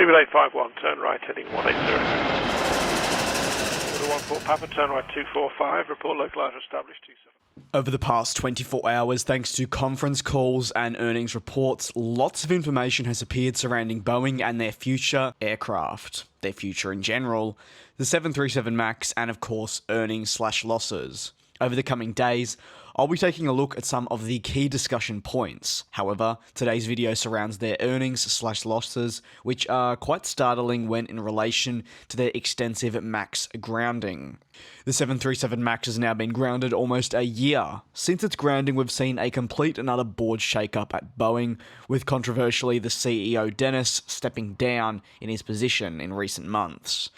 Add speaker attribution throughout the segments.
Speaker 1: BB851, turn right, heading 180. 14 Papa, turn right 245, report localizer established 27.
Speaker 2: Over the past 24 hours, thanks to conference calls and earnings reports, lots of information has appeared surrounding Boeing and their future aircraft, their future in general, the 737 MAX, and of course, earnings/losses. Over the coming days, I'll be taking a look at some of the key discussion points. However, today's video surrounds their earnings/losses, which are quite startling when in relation to their extensive MAX grounding. The 737 MAX has now been grounded almost a year. Since its grounding, we've seen a complete and utter board shake-up at Boeing, with controversially the CEO Dennis stepping down in his position in recent months.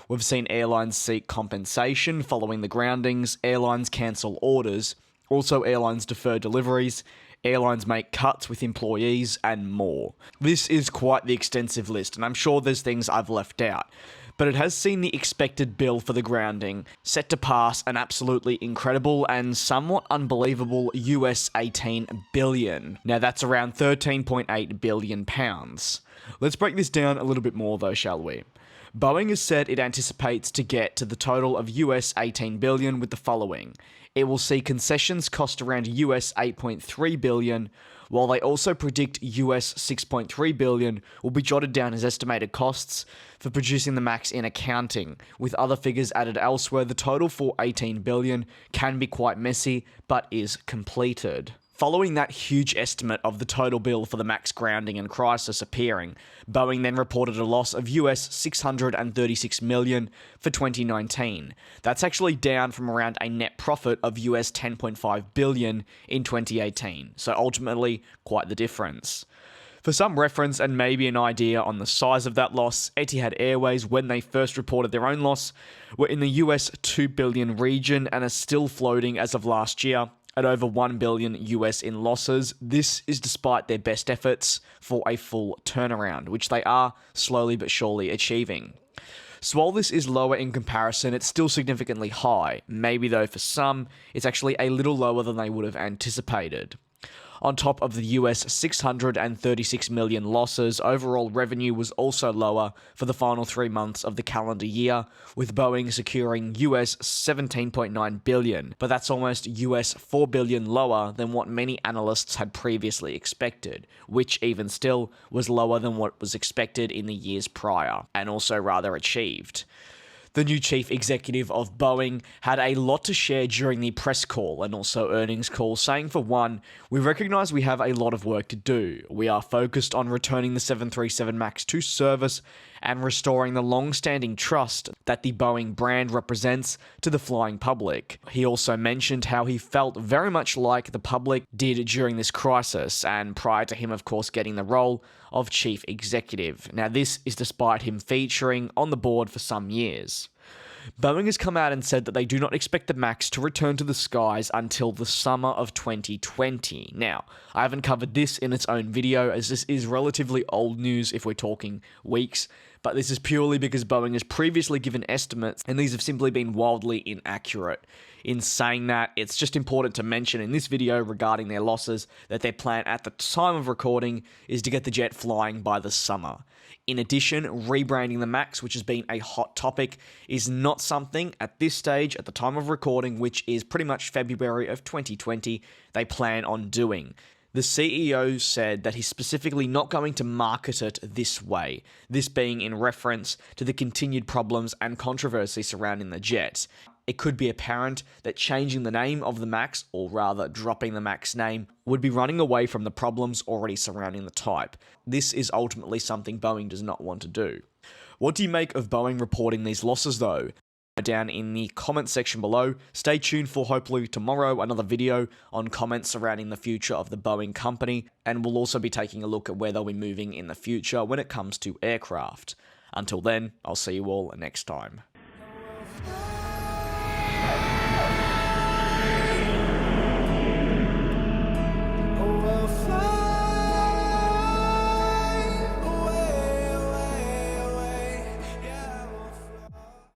Speaker 2: We've seen airlines seek compensation following the groundings, airlines cancel orders, also airlines defer deliveries, airlines make cuts with employees, and more. This is quite the extensive list, and I'm sure there's things I've left out, but it has seen the expected bill for the grounding set to pass an absolutely incredible and somewhat unbelievable US 18 billion. Now that's around 13.8 billion pounds. Let's break this down a little bit more though, shall we? Boeing has said it anticipates to get to the total of US 18 billion with the following. It will see concessions cost around US 8.3 billion, while they also predict US 6.3 billion will be jotted down as estimated costs for producing the MAX in accounting. With other figures added elsewhere, the total for 18 billion can be quite messy, but is completed. Following that huge estimate of the total bill for the MAX grounding and crisis appearing, Boeing then reported a loss of US 636 million for 2019. That's actually down from around a net profit of US 10.5 billion in 2018, so ultimately quite the difference. For some reference and maybe an idea on the size of that loss, Etihad Airways, when they first reported their own loss, were in the US 2 billion region and are still floating as of last year at over 1 billion US in losses. This is despite their best efforts for a full turnaround, which they are slowly but surely achieving. So while this is lower in comparison, it's still significantly high. Maybe though for some, it's actually a little lower than they would have anticipated. On top of the US 636 million losses, overall revenue was also lower for the final 3 months of the calendar year, with Boeing securing US 17.9 billion, but that's almost US 4 billion lower than what many analysts had previously expected, which even still was lower than what was expected in the years prior, and also rather achieved. The new chief executive of Boeing had a lot to share during the press call and also earnings call, saying for one, we recognise we have a lot of work to do. We are focused on returning the 737 MAX to service and restoring the long-standing trust that the Boeing brand represents to the flying public. He also mentioned how he felt very much like the public did during this crisis, and prior to him, of course, getting the role of chief executive. Now, this is despite him featuring on the board for some years. Boeing has come out and said that they do not expect the MAX to return to the skies until the summer of 2020. Now, I haven't covered this in its own video, as this is relatively old news if we're talking weeks, but this is purely because Boeing has previously given estimates, and these have simply been wildly inaccurate. In saying that, it's just important to mention in this video regarding their losses that their plan at the time of recording is to get the jet flying by the summer. In addition, rebranding the MAX, which has been a hot topic, is not something at this stage, at the time of recording, which is pretty much February of 2020, they plan on doing. The CEO said that he's specifically not going to market it this way, this being in reference to the continued problems and controversy surrounding the jet. It could be apparent that changing the name of the MAX, or rather dropping the MAX name, would be running away from the problems already surrounding the type. This is ultimately something Boeing does not want to do. What do you make of Boeing reporting these losses though? Down in the comments section below. Stay tuned for hopefully tomorrow another video on comments surrounding the future of the Boeing company, and we'll also be taking a look at where they'll be moving in the future when it comes to aircraft. Until then, I'll see you all next time.